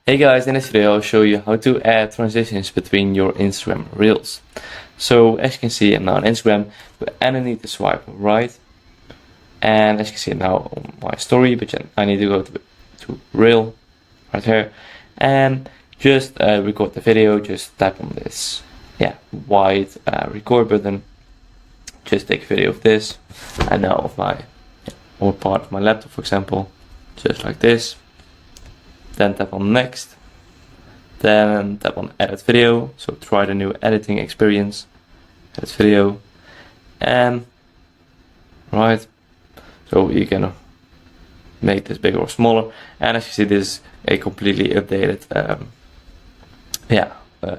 Hey guys, in this video I'll show you how to add transitions between your Instagram Reels. So as you can see, I'm now on Instagram and I need to swipe right. And as you can see now on my story, but I need to go to Reel right here and just record the video. Just tap on this white record button. Just take a video of this and now of my or part of my laptop, for example, just like this. Then tap on next, then tap on edit video, so try the new editing experience, edit video, and right, so you can make this bigger or smaller, and as you see, this is a completely updated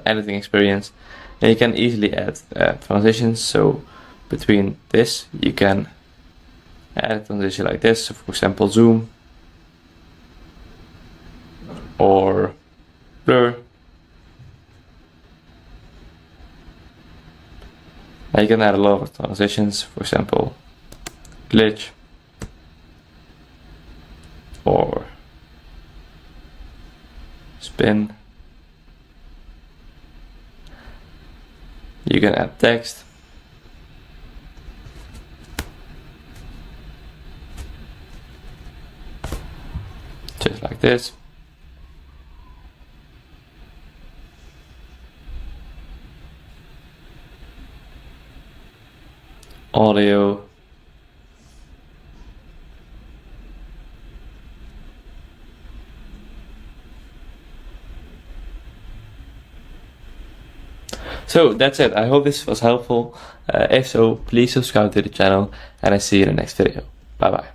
editing experience, and you can easily add transitions. So between this you can add a transition like this, so for example zoom or blur. Now you can add a lot of transitions, for example glitch or spin. You can add text, just like this. Audio, so that's it. I hope this was helpful. If so, please subscribe to the channel and I see you in the next video. Bye bye.